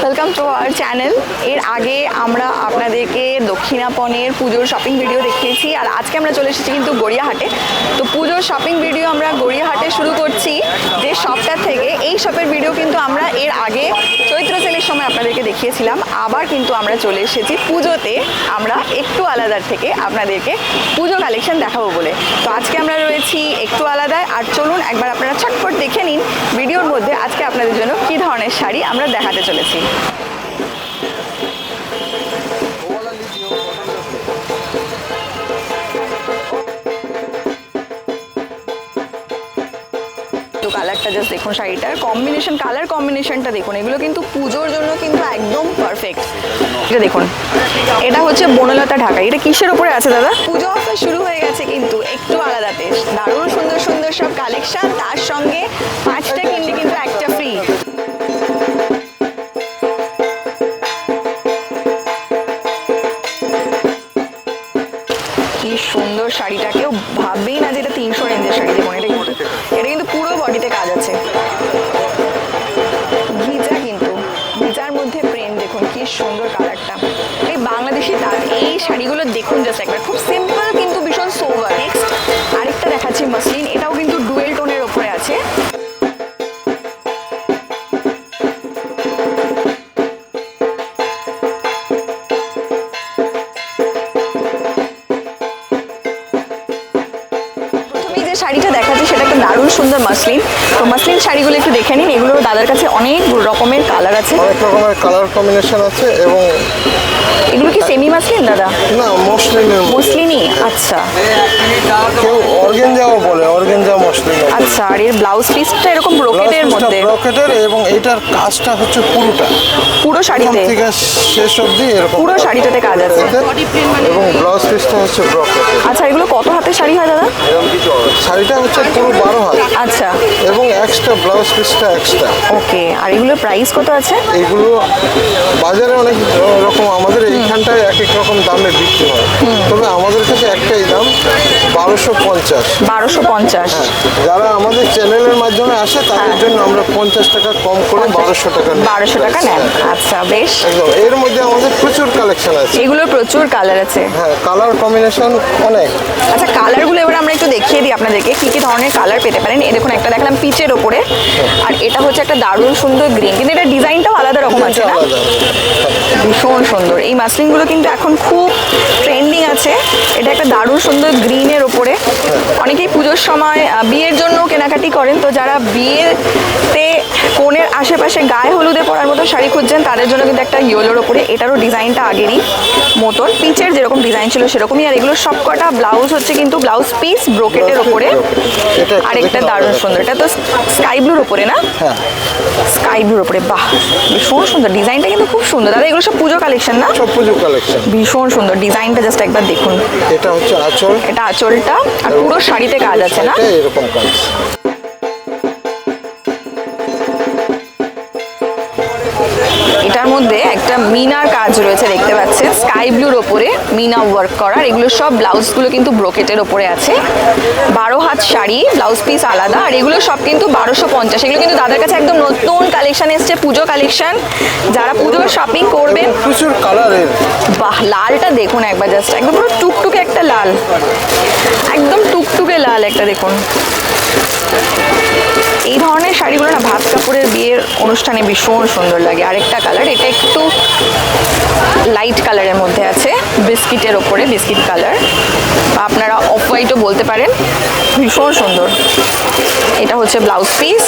Welcome to our channel. এর আগে আমরা আপনাদেরকে দক্ষিণাপনের পুজোর শপিং ভিডিও দেখিয়েছি, আর আজকে আমরা চলে এসেছি কিন্তু গড়িয়াহাটে। তো পুজোর শপিং ভিডিও আমরা গড়িয়াহাটে শুরু করছি যে শপটা থেকে। এই শপের ভিডিও কিন্তু আমরা এর আগে চৈত্র সেলের সময় আপনাদেরকে দেখিয়েছিলাম। আবার কিন্তু আমরা চলে এসেছি পুজোতে আমরা একটু আলাদার থেকে আপনাদেরকে পুজো কালেকশন দেখাবো বলে। তো আজকে আমরা রয়েছি একটু আলাদায়, আর চলুন একবার আপনারা ছটফট দেখে নিন ভিডিওর মধ্যে আজকে আপনাদের জন্য কী ধরনের শাড়ি আমরা দেখাতে চলেছি। কালারটা জাস্ট দেখুন, শাড়িটার কম্বিনেশন, কালার কম্বিনেশনটা দেখুন, এগুলো কিন্তু পুজোর জন্য কিন্তু একদম পারফেক্ট। এটা দেখুন, এটা হচ্ছে বনলতা ঢাকা। এটা কিসের উপরে আছে দাদা? পুজো অফার শুরু হয়ে গেছে কিন্তু একটু আলাদাতে। দারুণ সুন্দর সুন্দর সব কালেকশন, তার সঙ্গে 5টা কিনলে কিন্তু একটা ফ্রি। কি সুন্দর শাড়িটা, কেউ ভাববেই না যে এটা 300 রেঞ্জের শাড়ি। দেখুন এটা কিন্তু পুরো বডিতে কাজ আছে। ঘিচা, কিন্তু ঘিচার মধ্যে প্রিন্ট দেখুন, কি সুন্দর কালারটা। এই বাংলাদেশি তার এই শাড়িগুলো দেখুন জাস্ট একবার, খুব সিম্পল কিন্তু ভীষণ সোভার। নেক্সট আরেকটা দেখাচ্ছি মসলিন, এটাও কিন্তু ডুয়েল টোনের ওপরে আছে। শাড়িটা দেখাচ্ছি সেটা একটা দারুণ সুন্দর মাসলিন। তো মাসলিন শাড়িগুলো একটু দেখে নিন। এগুলো দাদার কাছে অনেক রকমের কালার আছে, অনেক রকমের কালার কম্বিনেশন আছে। এবং এগুলো কি সেমি মাসলিন দাদা? না, মসলিনই। আচ্ছা, কেউ অর্গানজাও বলে, অর্গানজা মসলিন। আচ্ছা, আর এর ব্লাউজ পিসটা এরকম ব্রোকেটের মধ্যে, ব্রোকেটের, এবং এটার কাজটা হচ্ছে পুরো শাড়িতে থেকে শেষ অবধি এরকম পুরো শাড়িটাতে কাজ আছে, এবং ব্লাউজ পিসটা হচ্ছে ব্রোকেট। আচ্ছা, এগুলো কত হাতের শাড়ি হয় দাদা? শাড়িটা হচ্ছে পুরো 12 হাত। আচ্ছা, এবং এক্সট্রা ব্লাউজ পিসটা এক্সট্রা। ওকে। আর এগুলোর প্রাইস কত আছে? এগুলো বাজারে অনেক রকম, আমাদের এইখানটায় এক এক রকম দামে বিক্রি হয়, তবে আমাদের কাছে একটাই দাম 1250। 1250। যারা আমাদের চ্যানেলের মাধ্যমে আসে তাদের জন্য আমরা 50 টাকা কম করে 1200 টাকা 1200 টাকা নেন। আচ্ছা, বেশ। একদম। এর মধ্যে আমাদের প্রচুর কালেকশন আছে, এগুলোর প্রচুর কালার আছে। হ্যাঁ, কালার কম্বিনেশন অনেক। আচ্ছা, কালারগুলো এবার আমরা একটু দেখিয়ে দিই আপনাদেরকে কি কি ধরনের কালার পেতে পারেন। এই দেখুন, একটা দেখালাম পিচের ওপরে, আর এটা হচ্ছে একটা দারুণ সুন্দর গ্রিন, কিন্তু এটা ডিজাইনটাও আলাদা রকম আছে না? ভীষণ সুন্দর। এই মাসলিনগুলো কিন্তু এখন খুব ট্রেন্ডিং আছে। এটা একটা দারুণ সুন্দর গ্রিনের ওপরে। অনেকেই পুজোর সময় বিয়ের জন্য কেনাকাটি করেন, তো যারা বিয়েতে কনের আশেপাশে গায়ে হলুদে পরার মতো শাড়ি খুঁজছেন তাদের জন্য কিন্তু একটা ইয়েলোর ওপরে। এটারও ডিজাইনটা আগেরই মতন, পিচের যেরকম ডিজাইন ছিল সেরকমই। আর এগুলো সব কটা ব্লাউজ হচ্ছে কিন্তু ব্লাউজ পিস ব্রোকেটের ওপরে। আরেকটা দারুণ সুন্দর, এটা তো স্কাই ব্লুর ওপরে না? হ্যাঁ, স্কাই ব্লুর ওপরে। বাহ, ভীষণ সুন্দর ডিজাইনটা, কিন্তু খুব সুন্দর দাদা। এগুলো সব পুজো কালেকশন না? সব পুজো কালেকশন। ভীষণ সুন্দর ডিজাইনটা, জাস্ট একবার দেখুন। এটা হচ্ছে আঁচল, এটা আঁচলটা, আর পুরো শাড়িতে কাজ আছে না? এরকম কাজ। এটার মধ্যে একটা মিনার কাজ রয়েছে, দেখতে পাচ্ছেন, স্কাই ব্লুর ওপরে মিনা ওয়ার্ক করা। এগুলো সব ব্লাউজগুলো কিন্তু ব্রোকেটের ওপরে আছে। 12 হাত শাড়ি, ব্লাউজ পিস আলাদা, আর এগুলো সব কিন্তু 1250। এগুলো কিন্তু দাদার কাছে একদম নতুন কালেকশন এসছে, পুজো কালেকশন। যারা পুজোর শপিং করবেন, প্রচুর কালারের। বাহ, লালটা দেখুন একবার, জাস্ট একদম পুরো টুকটুকে একটা লাল, একদম টুকটুকে লাল একটা দেখুন। এই ধরনের শাড়িগুলো না ভাত কাপড়ের বিয়ের অনুষ্ঠানে ভীষণ সুন্দর লাগে। আরেকটা কালার, এটা একটু লাইট কালারের মধ্যে আছে, বিস্কিটের ওপরে, বিস্কিট কালার, বা আপনারা অফ হোয়াইটও বলতে পারেন। ভীষণ সুন্দর। এটা হচ্ছে ব্লাউজ পিস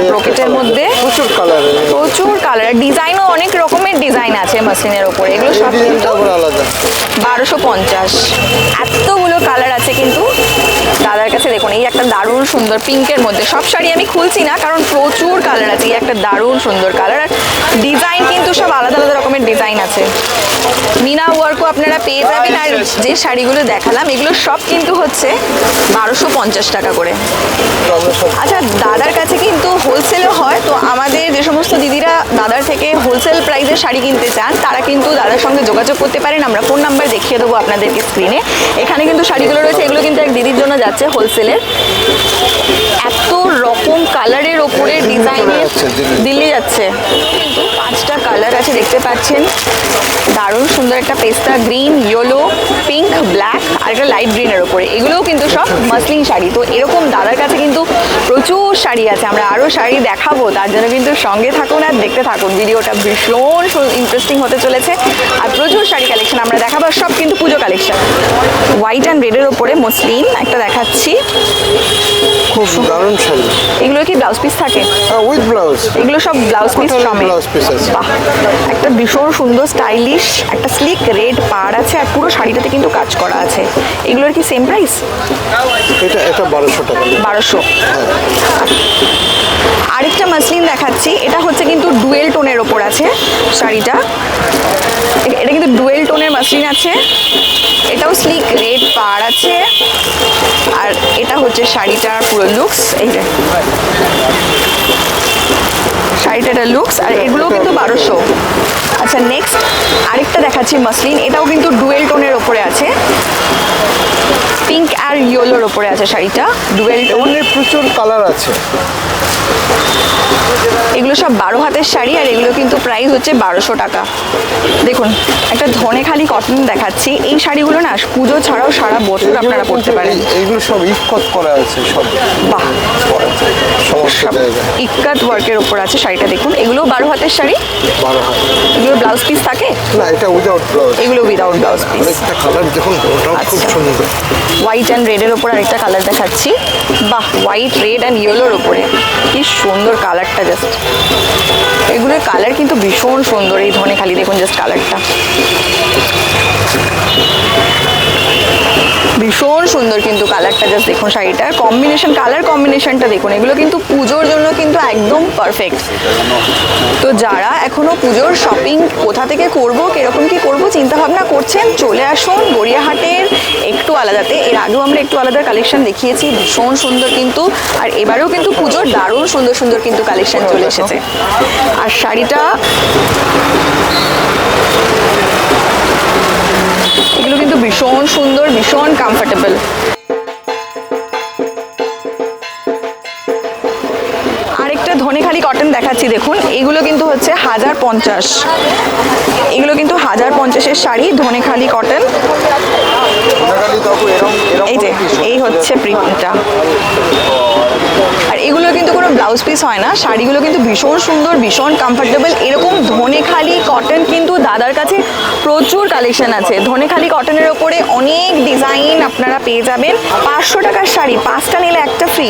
ব্রোকেটের মধ্যে, প্রচুর কালার, প্রচুর কালার, ডিজাইনও অনেক রকমের ডিজাইন আছে মাসলিনের ওপরে। এগুলো সব কিন্তু আলাদা 1250। এতগুলো কালার আছে কিন্তু দাদার কাছে। দেখুন, এই একটা দারুণ সুন্দর পিঙ্কের মধ্যে। সব শাড়ি আমি খুলছি না কারণ প্রচুর কালার আছে। এই একটা দারুণ সুন্দর কালার, আর ডিজাইন কিন্তু সব আলাদা আলাদা রকমের ডিজাইন আছে। মিনা ওয়ার্কও আপনারা পেয়ে যাবেন। আর যে শাড়িগুলো দেখালাম এগুলো সব কিন্তু হচ্ছে 1250 টাকা করে। আচ্ছা, দাদার কাছে কিন্তু হোলসেলও হয়, তো আমাদের যে সমস্ত দিদিরা দাদার থেকে হোলসেল প্রাইসে শাড়ি কিনতে চান তারা কিন্তু দাদার সঙ্গে যোগাযোগ করতে পারেন। আমরা ফোন নাম্বার দেখিয়ে দেবো আপনাদেরকে স্ক্রিনে। এখানে কিন্তু শাড়িগুলো রয়েছে, এগুলো কিন্তু এক দিদির জন্য যাচ্ছে হোলসেলের। এত রকম কালারের ওপরে ডিজাইনের, দিল্লি যাচ্ছে কিন্তু 5টা কালার আছে দেখতে পাচ্ছেন, দারুণ সুন্দর একটা পেস্তা গ্রিন, ইয়েলো, পিঙ্ক, ব্ল্যাক আর একটা লাইট গ্রিনের ওপরে। এগুলোও কিন্তু সব মাসলিন শাড়ি। তো এরকম দাদার কাছে কিন্তু প্রচুর শাড়ি আছে, আমরা আরও শাড়ি দেখাবো, তার জন্য কিন্তু সঙ্গে থাকুন আর দেখতে থাকুন। ভিডিওটা ভীষণ ইন্টারেস্টিং হতে চলেছে আর প্রচুর শাড়ি কালেকশন আমরা দেখাবো, সব কিন্তু পুজো কালেকশন। হোয়াইট অ্যান্ড রেডের ওপরে মসলিন একটা দেখাচ্ছি, খুব দারুণ শাড়ি। এগুলো কি ব্লাউজ পিস থাকে? উইথ ব্লাউজ, এগুলো সব ব্লাউজ পিস সমেত। ব্লাউজ পিস আছে। বাহ, একটা ভীষণ সুন্দর স্টাইলিশ একটা স্লিক রেড পাড় আছে আর পুরো শাড়িটাতে কিন্তু কাজ করা আছে। এগুলোর কি সেম প্রাইস? এটা 1200 টাকা। 1200। আরেকটা মাসলিন দেখাচ্ছি, এটা হচ্ছে কিন্তু ডুয়েল টোনের ওপর আছে শাড়িটা। এটা কিন্তু ডুয়েল টোনের মাসলিন আছে, এটাও স্লিক রেড পাড় আছে আর এটা হচ্ছে শাড়িটার পুরো লুকস। এই যে শাড়িটার লুকস আর এগুলোও কিন্তু 1200। আচ্ছা, নেক্সট আরেকটা দেখাচ্ছি মাসলিন, এটাও কিন্তু ডুয়েল টোনের ওপরে আছে, পিঙ্ক আর ইয়েলোর ওপরে আছে শাড়িটা, ডুয়েল টোন। প্রচুর কালার আছে। এগুলো সব 12 হাতের শাড়ি আর এগুলো কিন্তু প্রাইস হচ্ছে 1200 টাকা। দেখুন একটা ধনেখালি কটন দেখাচ্ছি, এই শাড়িগুলো না পুজো ছাড়াও সারা বছর আপনারা পরতে পারেন। এইগুলো সব ইক্কত করা আছে সব। বাহ, সমস্ত জায়গায় ইক্কাত ওয়ার্কের ওপর আছে শাড়িটা। দেখুন এগুলো 12 হাতের শাড়ি। 12 হাত। এগুলো ব্লাউজ পিস থাকে? না, এটা উইদাউট ব্লাউজ। এগুলো উইদাউট ব্লাউজ পিস। একটা কালার দেখুন, ওটাও খুব আচ্ছা। সুন্দর। হোয়াইট অ্যান্ড রেডের ওপর আরেকটা কালার দেখাচ্ছি। বাহ, হোয়াইট রেড অ্যান্ড ইয়েলোর ওপরে কি সুন্দর কালারটা, জাস্ট এগুলোর কালার কিন্তু ভীষণ সুন্দর। এই ধনেখালি দেখুন জাস্ট কালারটা ভীষণ সুন্দর কিন্তু কালারটা, জাস্ট দেখুন শাড়িটার কম্বিনেশন, কালার কম্বিনেশনটা দেখুন। এগুলো কিন্তু পুজোর জন্য কিন্তু একদম পারফেক্ট। তো যারা এখনো পুজোর শপিং কোথা থেকে করব, কিরকম কি করব চিন্তা ভাবনা করছেন, চলে আসুন গড়িয়াহাটের একটু আলাদাতে। এর আগেও আমরা একটু আলাদা কালেকশন দেখিয়েছি, ভীষণ সুন্দর কিন্তু। আর এবারেও কিন্তু পুজোর দারুণ সুন্দর সুন্দর কিন্তু কালেকশন চলে এসেছে। আর শাড়িটা এগুলো কিন্তু ভীষণ সুন্দর, ভীষণ কমফোর্টেবল। আরেকটা ধনেখালি কটন দেখাচ্ছি, দেখুন এগুলো কিন্তু হচ্ছে 1050। এগুলো কিন্তু 1050-এর শাড়ি, ধনেখালি কটন। এই যে এই হচ্ছে প্রিন্টটা। আর এগুলো কিন্তু কোনো ব্লাউজ পিস হয় না, শাড়িগুলো কিন্তু ভীষণ সুন্দর, ভীষণ কমফোর্টেবল। এরকম ধনেখালি কটন কিন্তু দাদার কাছে প্রচুর কালেকশন আছে। ধনেখালি কটনের ওপরে অনেক ডিজাইন আপনারা পেয়ে যাবেন। 500 টাকার শাড়ি, 5টা নিলে একটা ফ্রি।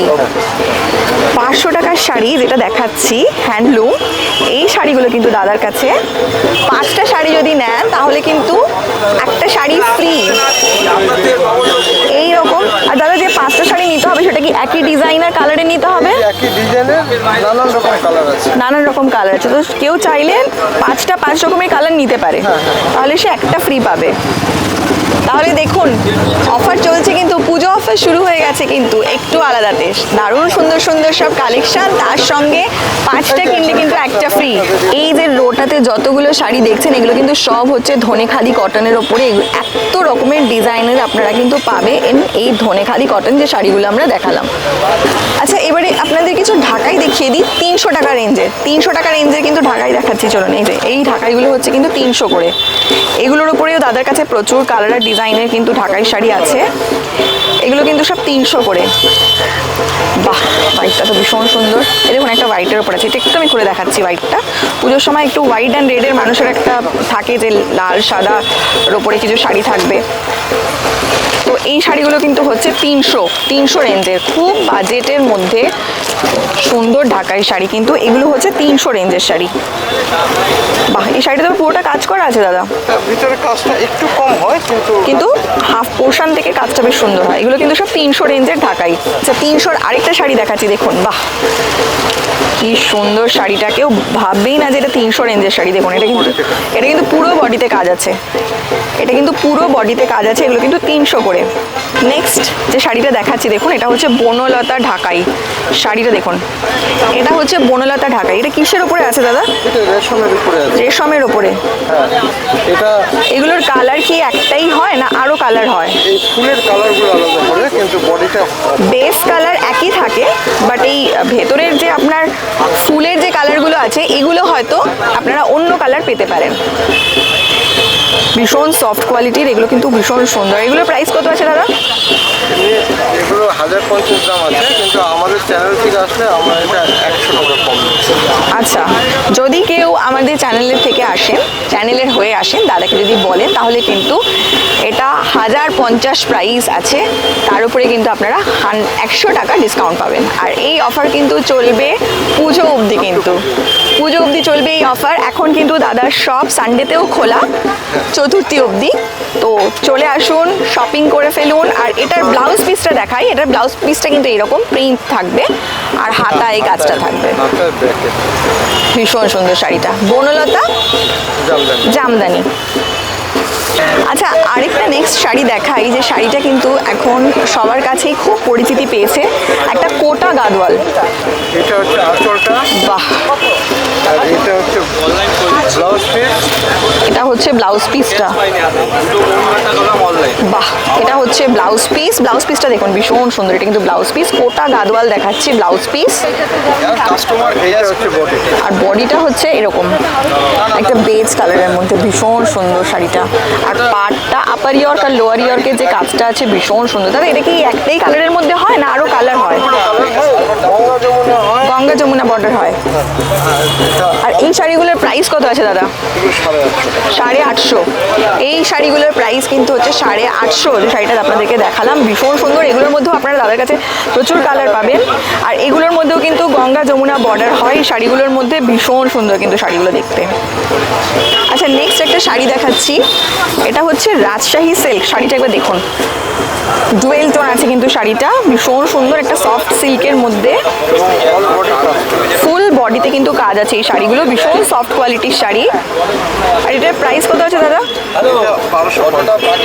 500 টাকার শাড়ি যেটা দেখাচ্ছি হ্যান্ডলুম, এই শাড়িগুলো কিন্তু দাদার কাছে 5টা শাড়ি যদি নেন তাহলে কিন্তু একটা শাড়ি ফ্রি এইরকম। আর দাদা যে 5টা শাড়ি নিতে হবে সেটা কি একই ডিজাইনার কালারে নিতে হবে? একই ডিজাইনের নানান রকম কালার আছে। নানান রকম কালার আছে, তো কেউ চাইলে 5টা 5 রকমের কালার নিতে পারে, তাহলে সে একটা ফ্রি পাবে। তাহলে দেখুন অফার চলছে, কিন্তু পুজো অফার শুরু হয়ে গেছে কিন্তু একটু আলাদাতে। দারুণ সুন্দর সুন্দর সব কালেকশন, তার সঙ্গে 5টা কিনলে কিন্তু একটা ফ্রি। এই যে রোটাতে যতগুলো শাড়ি দেখছেন এগুলো কিন্তু সব হচ্ছে ধনেখালি কটনের ওপরে। এত রকমের ডিজাইনের আপনারা কিন্তু পাবে এই ধনেখালি কটন যে শাড়িগুলো আমরা দেখালাম। আচ্ছা, এবারে আপনাদের কিছু ঢাকাই দেখিয়ে দিই 300 টাকা রেঞ্জের। 300 টাকা রেঞ্জের কিন্তু ঢাকাই দেখাচ্ছি, চলুন। এই যে এই ঢাকাইগুলো হচ্ছে কিন্তু 300 করে। এগুলোর উপরেও দাদার কাছে প্রচুর কালার আর ডিজাইনের কিন্তু ঢাকাই শাড়ি আছে। এগুলো কিন্তু সব 300 করে। বাহ, হোয়াইটটা তো ভীষণ সুন্দর। এই দেখুন একটা হোয়াইটের ওপর আছে, এটা একটু আমি করে দেখাচ্ছি। হোয়াইটটা পুজোর সময় একটু হোয়াইট অ্যান্ড রেডের মানুষের একটা থাকে যে লাল সাদার ওপরে কিছু শাড়ি থাকবে। তো এই শাড়িগুলো কিন্তু হচ্ছে 300 রেঞ্জের, খুব বাজেটের মধ্যে সুন্দর ঢাকাই শাড়ি কিন্তু এগুলো হচ্ছে 300 রেঞ্জের শাড়ি। বাহ, এই শাড়িটা তো পুরোটা কাজ করা আছে দাদা। ভিতরে কাজটা একটু কম হয় কিন্তু হাফ পোর্শন থেকে কাজটা বেশ সুন্দর হয়। এগুলো কিন্তু সব 300 রেঞ্জের ঢাকাই। আচ্ছা, 300-র আরেকটা শাড়ি দেখাচ্ছি, দেখুন। বাহ, কি সুন্দর শাড়িটা, কেউ ভাববেই না যে এটা 300 রেঞ্জের শাড়ি। দেখুন এটা কিন্তু পুরো বডিতে কাজ আছে, এটা কিন্তু পুরো বডিতে কাজ আছে। এগুলো কিন্তু 300 করে। নেক্সট যে শাড়িটা দেখাচ্ছি দেখুন, এটা হচ্ছে বনলতা ঢাকাই শাড়িটা দেখুন, এটা হচ্ছে বনলতা ঢাকাই। এটা কিসের উপরে আছে দাদা? এটা রেশমের উপরে আছে। রেশমের উপরে। হ্যাঁ, এটা এগুলোর কালার কি একটাই হয় না আরো কালার হয়? এই ফুলের কালারগুলো আলাদা করে, কিন্তু বডিটা বেস কালার একই থাকে, বাট এই ভেতরের যে আপনার ফুলের যে কালারগুলো আছে এগুলো হয়তো আপনারা অন্য কালার পেতে পারেন। ভীষণ সফট কোয়ালিটির, এগুলো কিন্তু ভীষণ সুন্দর। এগুলোর প্রাইস কত আছে দাদা? এগুলো 1050 দাম আছে, কিন্তু আমাদের চ্যানেল থেকে আসলে আমরা এটা 100 টাকা কম দিচ্ছি। আচ্ছা, যদি কেউ আমাদের চ্যানেলের থেকে আসেন, চ্যানেলের হয়ে আসেন, দাদাকে যদি বলেন তাহলে কিন্তু এটা 1050 প্রাইস আছে, তার উপরে কিন্তু আপনারা 100 টাকা ডিসকাউন্ট পাবেন। আর এই অফার কিন্তু চলবে পুজো অবধি, কিন্তু পুজো অবধি চলবে এই অফার। এখন কিন্তু দাদার শপ সানডেতেও খোলা, চতুর্থী অবধি। তো চলে আসুন, শপিং করে ফেলুন। আর এটার ব্লাউজ পিসটা দেখাই, এটার ব্লাউজ পিসটা কিন্তু এরকম প্রিন্ট থাকবে আর হাতায় কাজটা থাকবে। আপনার ব্র্যাকেট ভীষণ সুন্দর শাড়িটা, বনলতা জামদানি। জামদানি। আচ্ছা, আরেকটা নেক্সট শাড়ি দেখাই, যে শাড়িটা কিন্তু এখন সবার কাছেই খুব পরিচিতি পেয়েছে, একটা কোটা গাদওয়াল। এটা হচ্ছে আঁচলটা, বাহ, আর এটা হচ্ছে ব্লাউজ পিস। এটা হচ্ছে ব্লাউজ পিসটা। বাহ, এটা হচ্ছে ব্লাউজ পিস। ব্লাউজ পিসটা দেখুন ভীষণ সুন্দর, এটা কিন্তু ব্লাউজ পিস, কোটা গাদওয়াল দেখাচ্ছি ব্লাউজ পিস। কাস্টমার এটা হচ্ছে বডি। আর বডিটা হচ্ছে এরকম একটা বেজ কালারের মধ্যে, ভীষণ সুন্দর শাড়িটা। আর পাটটা আপার ইয়র্ক আর লোয়ার ইয়র্কের যে কাজটা আছে ভীষণ সুন্দর। দাদা এটা কি একটাই কালারের মধ্যে হয় না আরো কালার হয়? গঙ্গা যমুনা হয়, গঙ্গা যমুনা বর্ডার হয়। আর এই শাড়িগুলোর প্রাইস কত আছে দাদা? 850। এই শাড়িগুলোর প্রাইস কিন্তু হচ্ছে 850। যে শাড়িটা আপনাদেরকে দেখালাম ভীষণ সুন্দর। এগুলোর মধ্যেও আপনারা দাদার কাছে প্রচুর কালার পাবেন। আর এগুলোর মধ্যেও কিন্তু গঙ্গা যমুনা বর্ডার হয় এই শাড়িগুলোর মধ্যে, ভীষণ সুন্দর কিন্তু শাড়িগুলো দেখতে। আচ্ছা, নেক্সট একটা শাড়ি দেখাচ্ছি, এটা হচ্ছে রাজশাহী সিল্ক। শাড়িটা একবার দেখুন, ডুয়েল টোন আছে কিন্তু শাড়িটা, ভীষণ সুন্দর, একটা সফট সিল্কের মধ্যে অল বডি কাজ। ফুল বডিতে কিন্তু কাজ আছে এই শাড়িগুলো, ভীষণ সফট কোয়ালিটির শাড়ি। আর এটার প্রাইস কত আছে দাদা?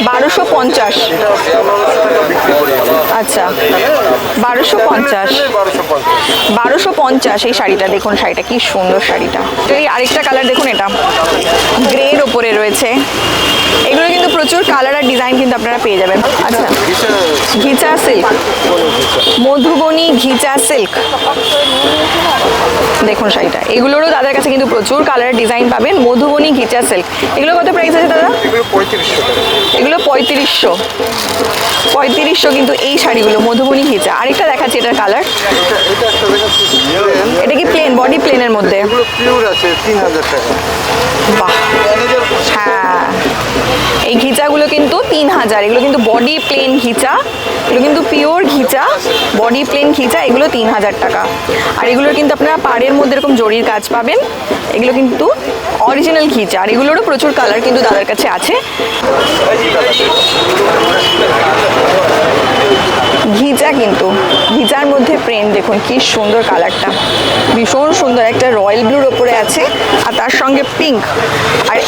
1250। এটা 1500 টাকা বিক্রি করি আমরা। আচ্ছা, 1250। 1250 এই শাড়িটা দেখুন, শাড়িটা কি সুন্দর শাড়িটা। এই আরেকটা কালার দেখুন, এটা গ্রের ওপরে রয়েছে। এগুলো কিন্তু প্রচুর কালার আর ডিজাইন কিন্তু আপনারা পেয়ে যাবেন। আচ্ছা, ঘিচা সিল্ক, মধুবনী ঘিচা সিল্ক দেখুন শাড়িটা। এগুলোরও দাদার কাছে কিন্তু প্রচুর কালার ডিজাইন পাবেন, মধুবনী ঘিচা সিল্ক। এগুলো কত প্রাইস আছে দাদা? এগুলো 3500 টাকা। এগুলো 3500 কিন্তু এই শাড়িগুলো মধুবনী ঘিচা। আরেকটা দেখাচ্ছি, এটার কালার, এটা একটা দেখাচ্ছি প্লেন। এটা কি প্লেন, বডি প্লেনের মধ্যে? এগুলো পিওর আছে 3000 টাকা। বাহ, হ্যাঁ, এই ঘিচাগুলো কিন্তু 3000। এগুলো কিন্তু বডি প্লেন ঘিচা, এগুলো কিন্তু পিওর ঘিচা, বডি প্লেন ঘিচা, এগুলো 3000 টাকা। আর এগুলোর কিন্তু আপনারা পাড়ের মধ্যে এরকম জরির কাজ পাবেন, এগুলো কিন্তু অরিজিনাল ঘিচা। আর এগুলোরও প্রচুর কালার কিন্তু দাদার কাছে আছে। ঘিচা কিন্তু, ঘিচার মধ্যে প্রিন্ট দেখুন কি সুন্দর, কালারটা ভীষণ সুন্দর, একটা রয়্যাল ব্লুর ওপরে আছে আর তার সঙ্গে পিঙ্ক। আর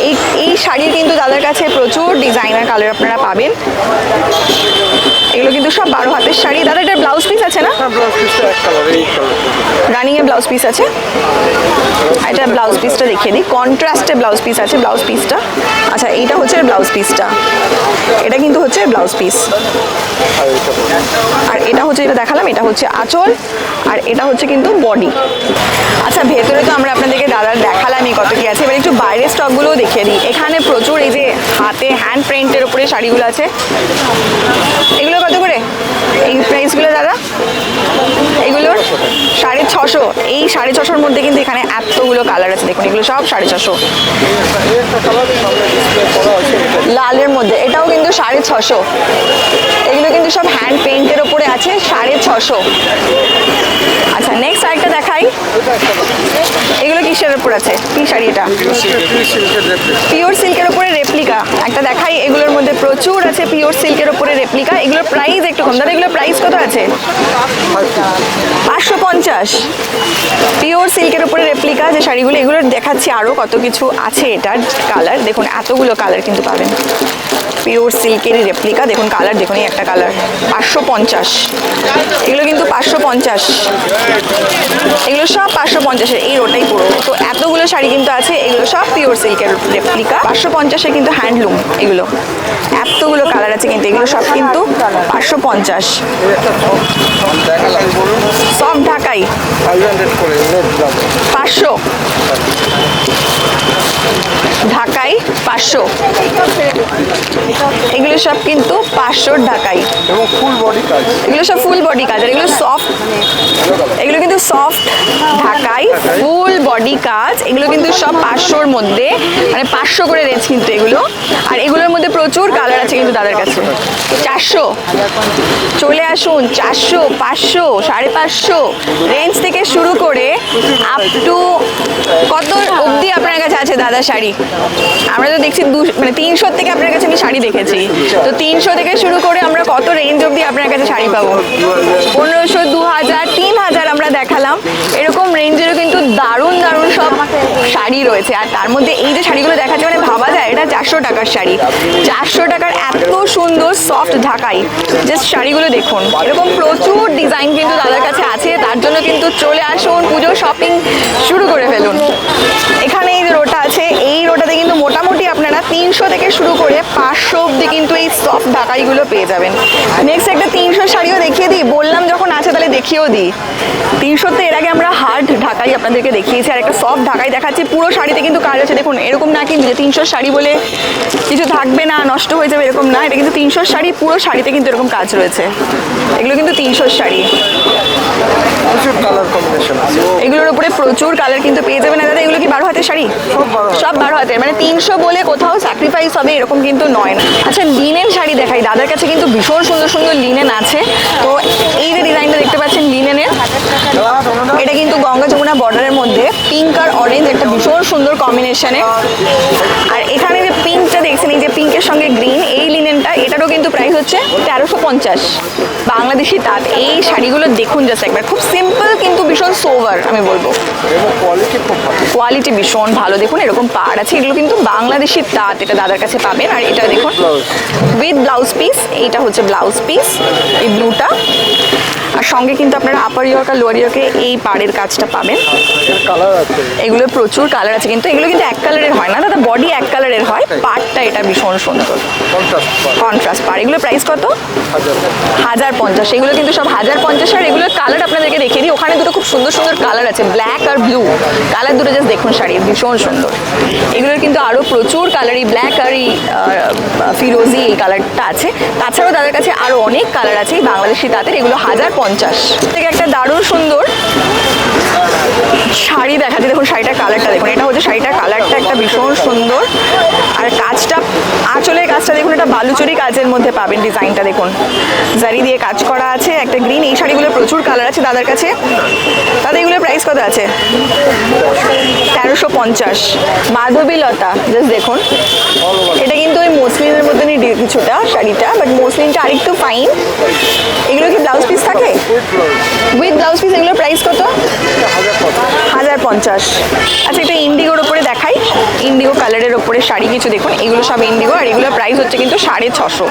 এই শাড়ির কিন্তু দাদার কাছে প্রচুর ডিজাইনার কালার আপনারা পাবেন। এগুলো কিন্তু সব 12 হাতের শাড়ি। দাদা এটার ব্লাউজ পিস আছে না? হ্যাঁ, ব্লাউজ পিসটা এক কালার, এই কালার। রানিং এর ব্লাউজ পিস আছে। এটা ব্লাউজ পিসটা দেখিয়ে দিই, কন্ট্রাস্টে ব্লাউজ পিস আছে ব্লাউজ পিসটা। আচ্ছা, এইটা হচ্ছে ব্লাউজ পিসটা, এটা কিন্তু হচ্ছে ব্লাউজ পিস। আর এটা হচ্ছে, যেটা দেখালাম এটা হচ্ছে আঁচল, আর এটা হচ্ছে কিন্তু বডি। আচ্ছা, ভেতরে তো আমরা আপনাদেরকে দাদার দেখালামই কত কি আছে, এবার একটু বাইরের স্টকগুলোও দেখিয়ে দিই। এখানে প্রচুর এই যে হাতে হ্যান্ড প্রিন্টের উপরে শাড়িগুলো আছে। এগুলো কত করে এই প্রাইসগুলো দাদা? এগুলোর 650। এই 650-র মধ্যে কিন্তু এখানে এতগুলো কালার আছে দেখুন, এগুলো সব 650। লালের মধ্যে এটাও কিন্তু 650। এগুলো কিন্তু সব হ্যান্ড পেইন্টের ওপরে আছে, 650। আচ্ছা, নেক্সট আরেকটা দেখাই, এগুলো কিসের উপর আছে? কি শাড়ি এটা? পিওর সিল্কের উপরে রেপ্লিকা একটা দেখাই। এগুলোর মধ্যে প্রচুর আছে পিওর সিল্কের উপরে রেপ্লিকা। এগুলোর প্রাইস একটু কম। দাদা এগুলোর প্রাইস কত আছে? 550 পিওর সিল্কের উপরে রেপ্লিকা যে শাড়িগুলো, এগুলো দেখাচ্ছি আরও কত কিছু আছে। এটার কালার দেখুন, এতগুলো কালার কিন্তু পাবেন। পিওর সিল্কেরই রেপ্লিকা, দেখুন কালার দেখুন, এই একটা কালার 550, এগুলো কিন্তু 550, এগুলো সব 550-এর, এই রোটাই পুরো। তো এতগুলো শাড়ি কিন্তু আছে, এগুলো সব পিওর সিল্কের রেপ্লিকা, 550-এ কিন্তু হ্যান্ডলুম। এগুলো এতগুলো কালার আছে কিন্তু, এগুলো সব কিন্তু 550। সব ঢাকাই 500, ঢাকাই 500, এগুলো সব কিন্তু 500 ঢাকাই, এবং ফুল বডি কাজ। এগুলো সব ফুল বডি কাজ। আর এগুলো সফট, এগুলো কিন্তু সফট ঢাকাই ফুল বডি কাজ। এগুলো কিন্তু সব 500-র মধ্যে, মানে 500 করে রেঞ্জ কিন্তু এগুলো। আর এগুলোর মধ্যে প্রচুর কালার আছে কিন্তু দাদার কাছে। 400, চলে আসুন, 400, 500, 550 রেঞ্জ থেকে শুরু করে আপ টু কত অবধি আপনার কাছে আছে দাদা শাড়ি? আমরা তো দেখছি মানে 300 থেকে আপনার কাছে আমি শাড়ি দেখেছি। তো 300 থেকে শুরু করে আমরা কত রেঞ্জ অবধি আপনার কাছে শাড়ি পাবো? 1500, 2000, 3000 আমরা দেখালাম। এরকম রেঞ্জেরও কিন্তু দারুণ দারুণ সব শাড়ি রয়েছে। আর তার মধ্যে এই যে শাড়িগুলো দেখাচ্ছে, মানে ভাবা যায় এটা 400 টাকার শাড়ি। 400 টাকার এত সুন্দর সফট ঢাকাই জাস্ট শাড়িগুলো দেখুন। এরকম প্রচুর ডিজাইন কিন্তু দাদার কাছে আছে, তার জন্য কিন্তু চলে আসুন, পুজো শপিং শুরু করে ফেলুন। এখানে এই যে রোটা আছে, এই রোটাতে কিন্তু মোটামুটি আপনারা 300 থেকে শুরু করে 500 অবধি কিন্তু এই সফট ঢাকাইগুলো পেয়ে যাবেন। নেক্সট একটা 300 শাড়িও দেখিয়ে দিই, বললাম যখন আছে তাহলে দেখিয়েও দিই। 300-তে এর আগে আমরা হার্ড ঢাকাই আপনাদেরকে দেখিয়েছি, আর একটা সফট ঢাকাই দেখাচ্ছি। পুরো শাড়িতে কিন্তু কাজ আছে দেখুন, এরকম না কিন্তু যে 300 শাড়ি বলে কিছু থাকবে না, নষ্ট হয়ে যাবে, এরকম না। এটা কিন্তু 300 শাড়ি, পুরো শাড়িতে কিন্তু এরকম কাজ রয়েছে। এগুলো কিন্তু 300 শাড়ি, প্রচুর কালার কম্বিনেশন আছে। এগুলোর উপরে প্রচুর কালার কিন্তু পেয়ে যাবেন। দাদা এগুলো কি 12 হাতের শাড়ি? সব 12 হাতের, মানে 300 বলে কোথাও স্যাক্রিফাইস হবে এরকম কিন্তু নয় না। আচ্ছা লিনেন শাড়ি দেখাই, দাদার কাছে কিন্তু ভীষণ সুন্দর সুন্দর লিনেন আছে। তো এই যে ডিজাইনটা দেখতে পাচ্ছেন লিনেনের, এটা কিন্তু গঙ্গা যমুনা বর্ডারের মধ্যে পিঙ্ক আর অরেঞ্জ একটা ভীষণ সুন্দর কম্বিনেশনে। আর এখানে যে পিঙ্কটা দেখছেন, এই যে পিঙ্কের সঙ্গে গ্রিন, এই লিনেনটা, এটারও কিন্তু প্রাইস হচ্ছে 1350 বাংলাদেশি তাঁত। এই শাড়িগুলো দেখুন জাস্ট একবার, খুব সিম্পল কিন্তু ভীষণ সোভার আমি বলবো। কোয়ালিটি ভীষণ ভালো, দেখুন এরকম পাড় আছে। এগুলো কিন্তু বাংলাদেশি তাঁত, এটা দাদার কাছে পাবেন। আর এটা দেখুন উইথ ব্লাউজ পিস, এইটা হচ্ছে ব্লাউজ পিস, এই ব্লুটা। আর সঙ্গে কিন্তু আপনারা আপার ইয়র্ক আর লোয়ার ইয়র্কে এই পাড়ের কাজটা পাবেন। এগুলো প্রচুর কালার আছে কিন্তু, এগুলো কিন্তু এক কালারের হয় না দাদা, বডি এক কালারের হয়, পাড়টা এটা ভীষণ সুন্দর কন্ট্রাস্ট পাড়। এগুলো প্রাইস কত? 1050। এগুলো কিন্তু সব 1050। আর এগুলোর কালার আপনাদেরকে দেখিয়ে দিই, ওখানে দুটো খুব সুন্দর সুন্দর কালার আছে, ব্ল্যাক আর ব্লু কালার দুটো জাস্ট দেখুন, শাড়ি ভীষণ সুন্দর। এগুলোর কিন্তু আরও প্রচুর কালার, এই ব্ল্যাক আর এই ফিরোজি এই কালারটা আছে। তাছাড়াও তাদের কাছে আরও অনেক কালার আছে এই বাংলাদেশি তাঁতের। এগুলো 1050 থেকে একটা দারুণ সুন্দর শাড়ি দেখাচ্ছি, দেখুন শাড়িটার কালারটা দেখুন, এটা হচ্ছে শাড়িটার কালারটা একটা ভীষণ সুন্দর। আর কাজটা, আঁচলের কাজটা দেখুন, এটা বালুচরি কাজের মধ্যে পাবেন। ডিজাইনটা দেখুন, জারি দিয়ে কাজ করা আছে, একটা গ্রিন। এই শাড়িগুলোর প্রচুর কালার আছে দাদার কাছে। দাদা এগুলোর প্রাইস কত আছে? 1350। মাধবী লতা জাস্ট দেখুন, এটা কিন্তু ওই মসলিনের মতনই কিছুটা শাড়িটা, বাট মসলিনটা আরেকটু ফাইন। এগুলো কি ব্লাউজ পিস থাকে? With blouse piece. এগুলোর প্রাইস কত? 1050। আচ্ছা এটা ইন্ডিগোর ওপরে দেখাই, ইন্ডিগো কালারের ওপরে শাড়ি কিছু দেখুন, এগুলো সব ইন্ডিগো। আর এগুলোর প্রাইস হচ্ছে কিন্তু 650,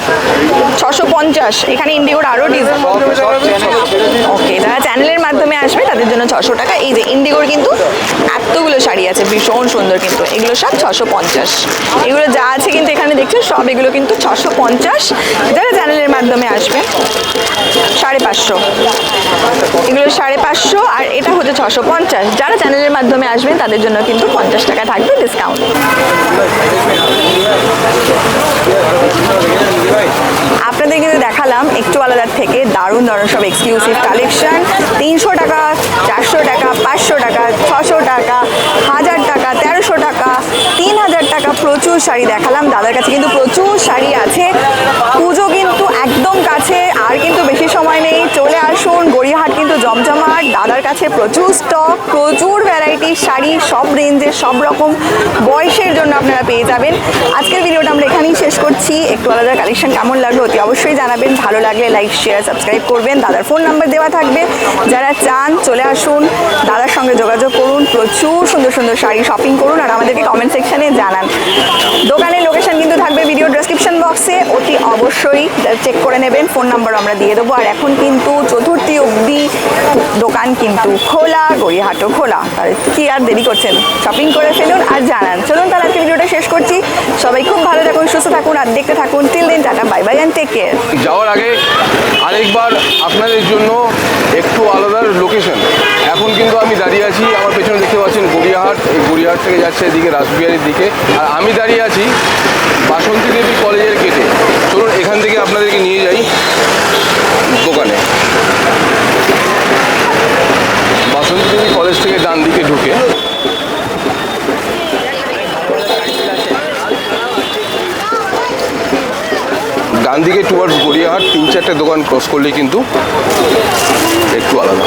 650। এখানে ইন্ডিগোর আরও ডিজাইন। ওকে, যারা চ্যানেলের মাধ্যমে আসবে তাদের জন্য 600 টাকা। এই যে ইন্ডিগোর কিন্তু এতগুলো শাড়ি আছে ভীষণ সুন্দর কিন্তু, এগুলো সব 650। এগুলো যা আছে কিন্তু এখানে দেখছেন সব এগুলো কিন্তু 650। যারা চ্যানেলের মাধ্যমে আসবে 550, এগুলো 550। আর এটা হচ্ছে 650। যারা চ্যানেলের মাধ্যমে আসবেন তাদের জন্য কিন্তু 50 টাকা থাকবে ডিসকাউন্ট। আপনাদের কিন্তু দেখালাম একটু আলাদার থেকে দারুণ দারুণ সব এক্সক্লুসিভ কালেকশন। 300 টাকা, 400 টাকা, 500 টাকা, 600 টাকা, 1000 টাকা, 1300 টাকা, 3000 টাকা, প্রচুর শাড়ি দেখালাম। দাদার কাছে কিন্তু প্রচুর শাড়ি আছে। পুজো কিন্তু একদম কাছে, আর কিন্তু বেশি সময় নেই। চলে আসুন, গড়িয়াহাট কিন্তু জমজমাট। দাদার কাছে প্রচুর স্টক, প্রচুর ভ্যারাইটির শাড়ি, সব রেঞ্জের, সব রকম বয়সের জন্য আপনারা পেয়ে যাবেন। আজকের ভিডিওটা আমরা এখানেই শেষ করছি। একটু আলাদা কালেকশন কেমন লাগলো অতি অবশ্যই জানাবেন। ভালো লাগলে লাইক, শেয়ার, সাবস্ক্রাইব করবেন। দাদার ফোন নাম্বার দেওয়া থাকবে, যারা চান চলে আসুন, দাদার সঙ্গে যোগাযোগ করুন, প্রচুর সুন্দর সুন্দর শাড়ি শপিং করুন আর আমাদেরকে কমেন্ট সেকশনে জানান। দোকানের লোকেশন কিন্তু থাকবে ভিডিও ডেসক্রিপশন বক্সে, অতি অবশ্যই চেক করে নেবেন। ফোন নাম্বার আমরা দিয়ে দেবো। আর এখন কিন্তু চতুর্থী অবধি দোকান কিন্তু খোলা, গড়িয়াহাটও খোলা। আর কি আর দেরি করছেন, শপিং করে ফেলুন আর জানান। চলুন তাহলে আজকে ভিডিওটা শেষ করছি। সবাই খুব ভালো থাকুন, সুস্থ থাকুন আর দেখতে থাকুন। Till then, tata, bye bye and take care. যাওয়ার আগে আরেকবার আপনাদের জন্য একটু আলাদা লোকেশন। এখন কিন্তু আমি দাঁড়িয়ে আছি, আমার পেছনে দেখতে পাচ্ছেন গড়িয়াহাট। এই গড়িয়াহাট থেকে যাচ্ছে এদিকে রাসবিহারির দিকে, আর আমি দাঁড়িয়ে আছি বাসন্তী দেবী কলেজের গেটে। চলুন এখান থেকে আপনাদেরকে নিয়ে যাই দোকানে। বাসন্তী দেবী কলেজ থেকে ডান দিকে ঢুকে ডান দিকে টুয়ার্ডস গড়িয়াহাট 3-4টে দোকান ক্রস করলেই কিন্তু একটু আলাদা।